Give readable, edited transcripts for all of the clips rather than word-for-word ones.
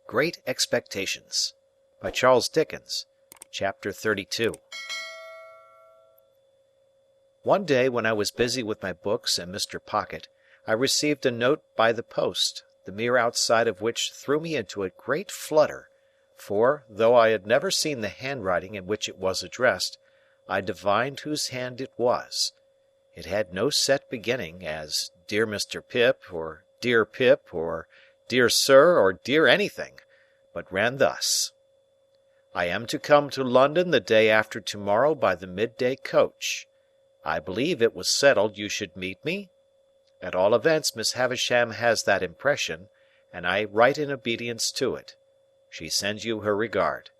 Great Expectations by Charles Dickens. Chapter 32. One day when I was busy with my books and Mr. Pocket, I received a note by the post, the mere outside of which threw me into a great flutter, for, though I had never seen the handwriting in which it was addressed, I divined whose hand it was. It had no set beginning, as Dear Mr. Pip, or Dear Pip, or Dear Sir, or Dear anything, but ran thus: I am to come to London the day after tomorrow by the midday coach. I believe it was settled you should meet me. At all events, Miss Havisham has that impression, and I write in obedience to it. She sends you her regard.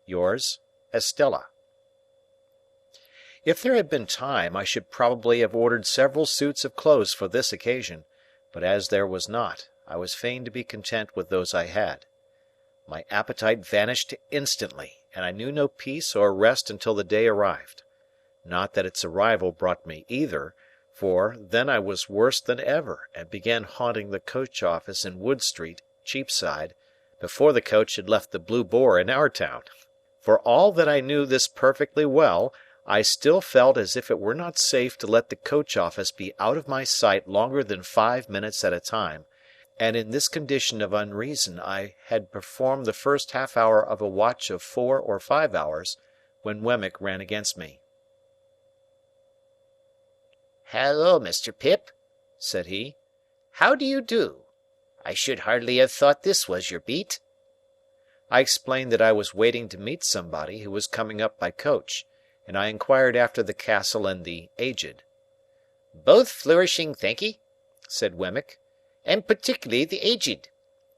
Yours, Estella. If there had been time, I should probably have ordered several suits of clothes for this occasion, but as there was not, I was fain to be content with those I had. My appetite vanished instantly, and I knew no peace or rest until the day arrived. Not that its arrival brought me either, for then I was worse than ever, and began haunting the coach office in Wood Street, Cheapside, before the coach had left the Blue Boar in our town. For all that I knew this perfectly well, I still felt as if it were not safe to let the coach office be out of my sight longer than 5 minutes at a time, and in this condition of unreason I had performed the first half-hour of a watch of 4 or 5 hours, when Wemmick ran against me. "Hallo, Mr. Pip," said he. "How do you do? I should hardly have thought this was your beat." I explained that I was waiting to meet somebody who was coming up by coach, and I inquired after the Castle and the Aged. "Both flourishing, thank'ee," said Wemmick, "and particularly the Aged.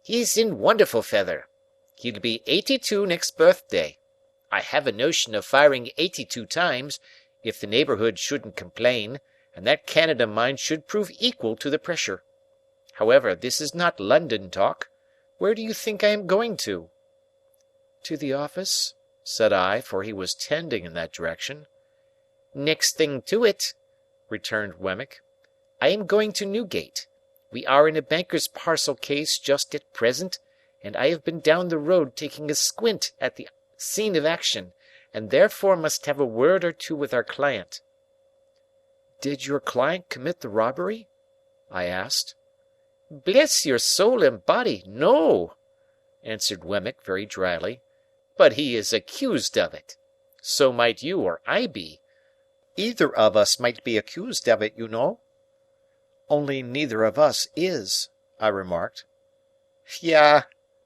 He's in wonderful feather. He'll be 82 next birthday. I have a notion of firing 82 times, if the neighbourhood shouldn't complain, and that cannon of mine should prove equal to the pressure. However, this is not London talk. Where do you think I am going to?" "To the office," said I, for he was tending in that direction. "Next thing to it," returned Wemmick. "I am going to Newgate. We are in a banker's parcel case just at present, and I have been down the road taking a squint at the scene of action, and therefore must have a word or two with our client." "Did your client commit the robbery?" I asked. "Bless your soul and body, no," answered Wemmick very dryly. "But he is accused of it. So might you or I be. Either of us might be accused of it, you know." "Only neither of us is," I remarked. "Yah!"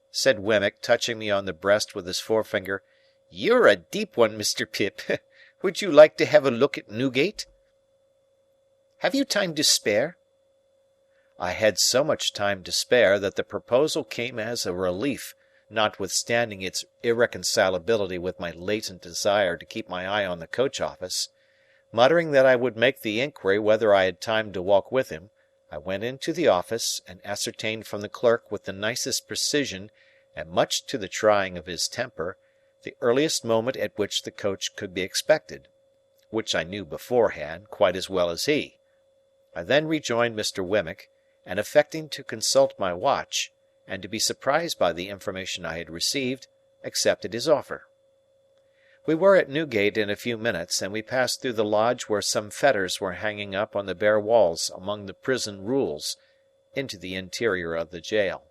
said Wemmick, touching me on the breast with his forefinger. "You're a deep one, Mr. Pip. Would you like to have a look at Newgate?" "Have you time to spare?" I had so much time to spare that the proposal came as a relief, notwithstanding its irreconcilability with my latent desire to keep my eye on the coach office. Muttering that I would make the inquiry whether I had time to walk with him, I went into the office, and ascertained from the clerk with the nicest precision, and much to the trying of his temper, the earliest moment at which the coach could be expected, which I knew beforehand quite as well as he. I then rejoined Mr. Wemmick, and affecting to consult my watch, and to be surprised by the information I had received, accepted his offer. We were at Newgate in a few minutes, and we passed through the lodge where some fetters were hanging up on the bare walls among the prison rules, into the interior of the jail.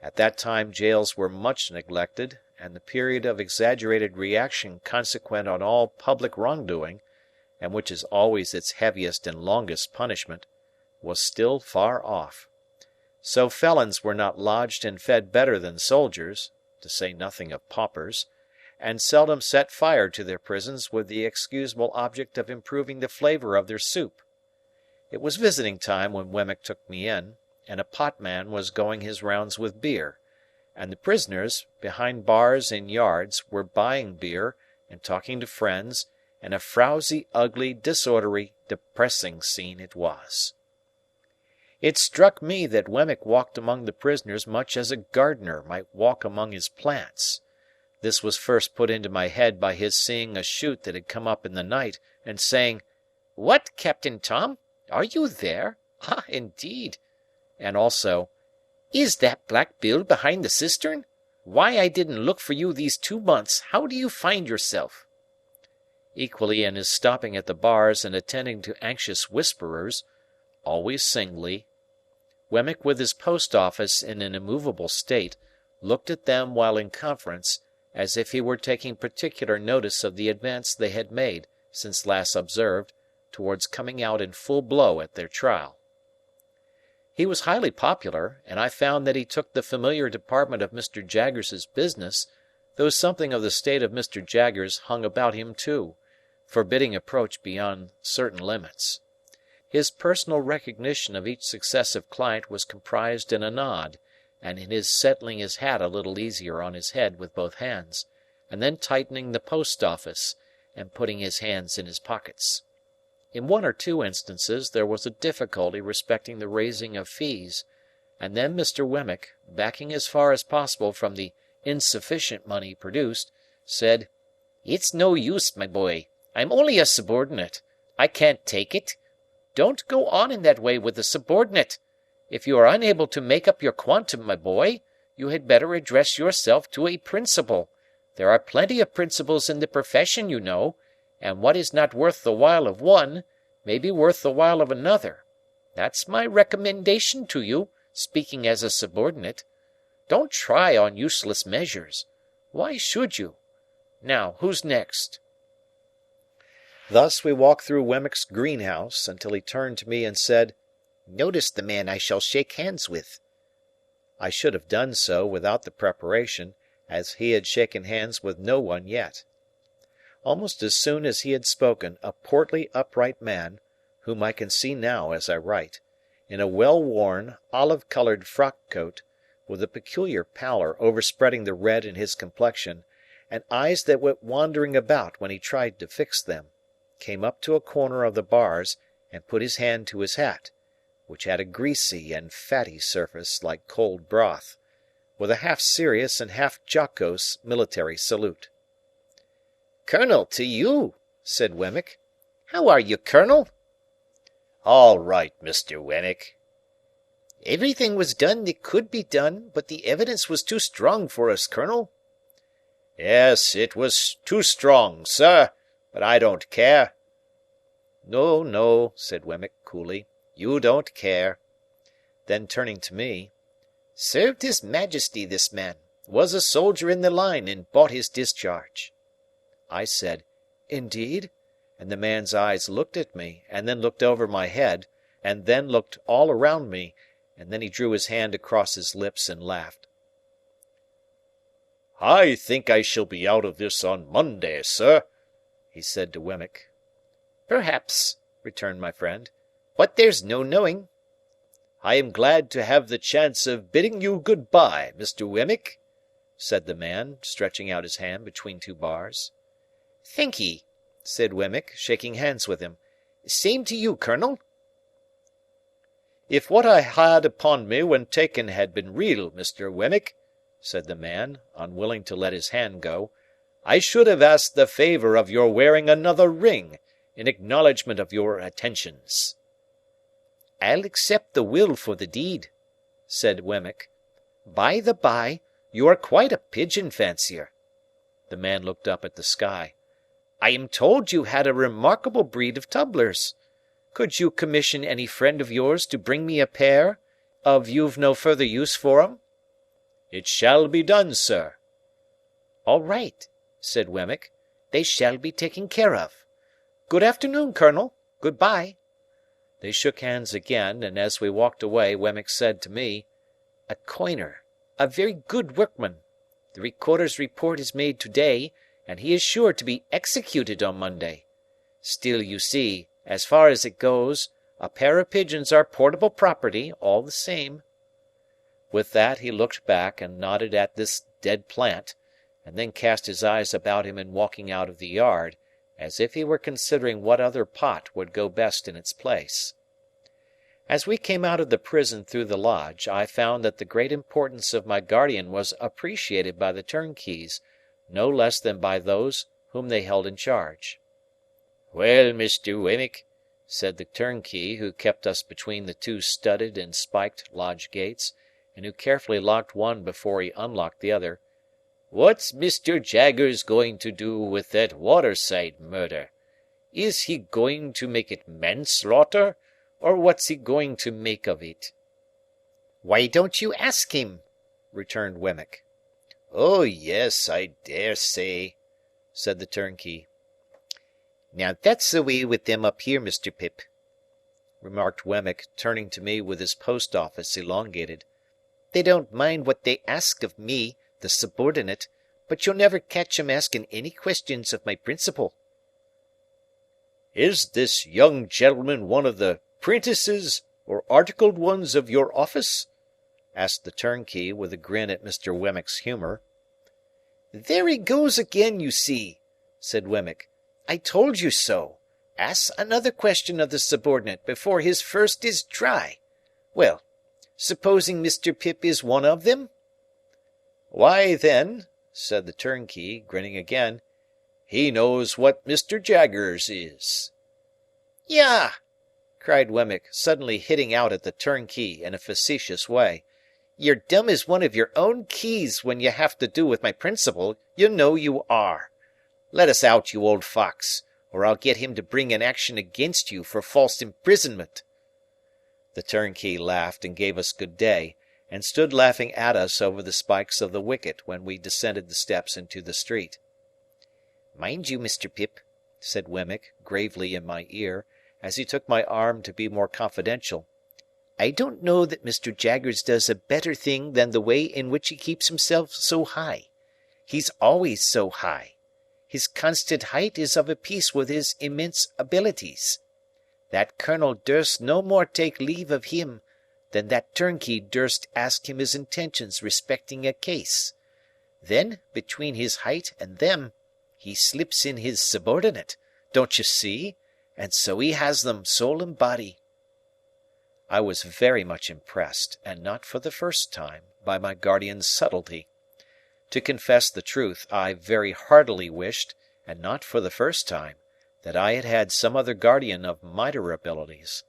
At that time jails were much neglected, and the period of exaggerated reaction consequent on all public wrongdoing, and which is always its heaviest and longest punishment, was still far off. So felons were not lodged and fed better than soldiers, to say nothing of paupers, and seldom set fire to their prisons with the excusable object of improving the flavour of their soup. It was visiting time when Wemmick took me in, and a potman was going his rounds with beer, and the prisoners, behind bars in yards, were buying beer, and talking to friends, and a frowsy, ugly, disorderly, depressing scene it was. It struck me that Wemmick walked among the prisoners much as a gardener might walk among his plants. This was first put into my head by his seeing a shoot that had come up in the night, and saying, "What, Captain Tom? Are you there? Ah, indeed!" And also, Is that Black Bill behind the cistern? Why I didn't look for you these 2 months. How do you find yourself?" Equally in his stopping at the bars and attending to anxious whisperers, always singly, Wemmick with his post-office in an immovable state, looked at them while in conference, as if he were taking particular notice of the advance they had made, since last observed, towards coming out in full blow at their trial. He was highly popular, and I found that he took the familiar department of Mr. Jaggers's business, though something of the state of Mr. Jaggers hung about him too, forbidding approach beyond certain limits. His personal recognition of each successive client was comprised in a nod, and in his settling his hat a little easier on his head with both hands, and then tightening the post-office, and putting his hands in his pockets. In 1 or 2 instances there was a difficulty respecting the raising of fees, and then Mr. Wemmick, backing as far as possible from the insufficient money produced, said, "It's no use, my boy. I'm only a subordinate. I can't take it. Don't go on in that way with the subordinate. If you are unable to make up your quantum, my boy, you had better address yourself to a principal. There are plenty of principals in the profession, you know, and what is not worth the while of one may be worth the while of another. That's my recommendation to you, speaking as a subordinate. Don't try on useless measures. Why should you? Now, who's next?" Thus we walked through Wemmick's greenhouse until he turned to me and said, "Notice the man I shall shake hands with." I should have done so without the preparation, as he had shaken hands with no one yet. Almost as soon as he had spoken, a portly upright man, whom I can see now as I write, in a well-worn, olive-coloured frock-coat, with a peculiar pallor overspreading the red in his complexion, and eyes that went wandering about when he tried to fix them, came up to a corner of the bars and put his hand to his hat, which had a greasy and fatty surface like cold broth, with a half-serious and half-jocose military salute. "Colonel, to you," said Wemmick. "How are you, Colonel?" "All right, Mr. Wemmick." "Everything was done that could be done, but the evidence was too strong for us, Colonel." "Yes, it was too strong, sir, but I don't care." "No, no," said Wemmick coolly, "you don't care." Then turning to me, "Served His Majesty, this man. Was a soldier in the line, and bought his discharge." I said, "Indeed?" and the man's eyes looked at me, and then looked over my head, and then looked all around me, and then he drew his hand across his lips and laughed. "I think I shall be out of this on Monday, sir," he said to Wemmick. "Perhaps," returned my friend, "but there's no knowing." "I am glad to have the chance of bidding you good-bye, Mr. Wemmick," said the man, stretching out his hand between 2 bars. "Thank'ee," said Wemmick, shaking hands with him. "Same to you, Colonel." "If what I had upon me when taken had been real, Mr. Wemmick," said the man, unwilling to let his hand go, "I should have asked the favour of your wearing another ring, in acknowledgment of your attentions." "I'll accept the will for the deed," said Wemmick. "By the by, you are quite a pigeon fancier." The man looked up at the sky. "I am told you had a remarkable breed of tumblers. Could you commission any friend of yours to bring me a pair, of you've no further use for 'em?" "It shall be done, sir." "All right," said Wemmick. "They shall be taken care of. Good afternoon, Colonel. Good-bye." They shook hands again, and as we walked away, Wemmick said to me, "A coiner. A very good workman. The Recorder's report is made to-day, and he is sure to be executed on Monday. Still, you see, as far as it goes, a pair of pigeons are portable property, all the same." With that he looked back and nodded at this dead plant, and then cast his eyes about him in walking out of the yard, as if he were considering what other pot would go best in its place. As we came out of the prison through the lodge, I found that the great importance of my guardian was appreciated by the turnkeys, no less than by those whom they held in charge. "Well, Mr. Wemmick," said the turnkey who kept us between the 2 studded and spiked lodge gates, and who carefully locked one before he unlocked the other, "What's Mr. Jaggers going to do with that waterside murder? Is he going to make it manslaughter, or what's he going to make of it?" "Why don't you ask him?" returned Wemmick. "Oh, yes, I dare say," said the turnkey. "Now that's the way with them up here, Mr. Pip," remarked Wemmick, turning to me with his post-office elongated. "They don't mind what they ask of me, the subordinate, but you'll never catch 'em asking any questions of my principal." "Is this young gentleman one of the 'prentices or articled ones of your office?" asked the turnkey, with a grin at Mr. Wemmick's humour. "There he goes again, you see," said Wemmick. "I told you so. Ask another question of the subordinate before his first is dry. Well, supposing Mr. Pip is one of them?" "Why, then," said the turnkey, grinning again, "he knows what Mr. Jaggers is." "Yah!" cried Wemmick, suddenly hitting out at the turnkey in a facetious way. "You're dumb as one of your own keys when you have to do with my principal, you know you are. Let us out, you old fox, or I'll get him to bring an action against you for false imprisonment." The turnkey laughed and gave us good day, and stood laughing at us over the spikes of the wicket when we descended the steps into the street. "Mind you, Mr. Pip," said Wemmick, gravely in my ear, as he took my arm to be more confidential, "I don't know that Mr. Jaggers does a better thing than the way in which he keeps himself so high. He's always so high. His constant height is of a piece with his immense abilities. That colonel durst no more take leave of him than that turnkey durst ask him his intentions respecting a case. Then, between his height and them, he slips in his subordinate, don't you see, and so he has them soul and body." I was very much impressed, and not for the first time, by my guardian's subtlety. To confess the truth, I very heartily wished, and not for the first time, that I had had some other guardian of mightier abilities.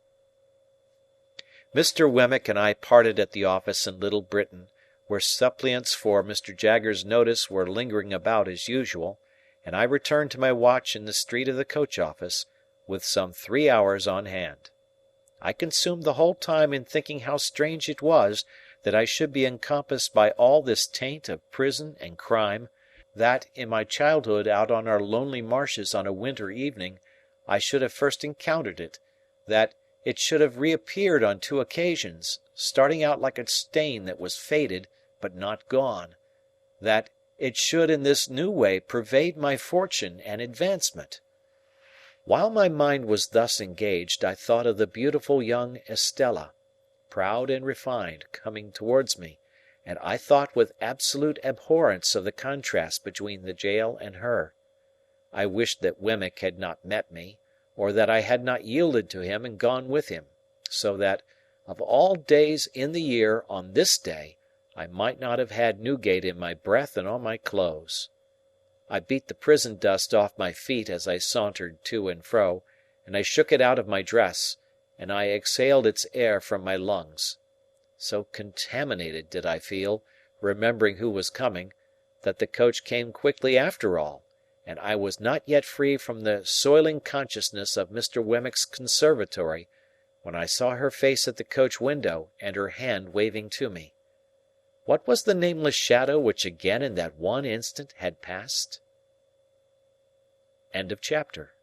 Mr. Wemmick and I parted at the office in Little Britain, where suppliants for Mr. Jaggers' notice were lingering about as usual, and I returned to my watch in the street of the coach-office, with some 3 hours on hand. I consumed the whole time in thinking how strange it was that I should be encompassed by all this taint of prison and crime, that, in my childhood out on our lonely marshes on a winter evening, I should have first encountered it, that it should have reappeared on 2 occasions, starting out like a stain that was faded but not gone, that it should in this new way pervade my fortune and advancement. While my mind was thus engaged, I thought of the beautiful young Estella, proud and refined, coming towards me, and I thought with absolute abhorrence of the contrast between the jail and her. I wished that Wemmick had not met me, or that I had not yielded to him and gone with him, so that, of all days in the year, on this day, I might not have had Newgate in my breath and on my clothes. I beat the prison dust off my feet as I sauntered to and fro, and I shook it out of my dress, and I exhaled its air from my lungs. So contaminated did I feel, remembering who was coming, that the coach came quickly after all, and I was not yet free from the soiling consciousness of Mr. Wemmick's conservatory, when I saw her face at the coach window and her hand waving to me. What was the nameless shadow which again in that one instant had passed? End of chapter.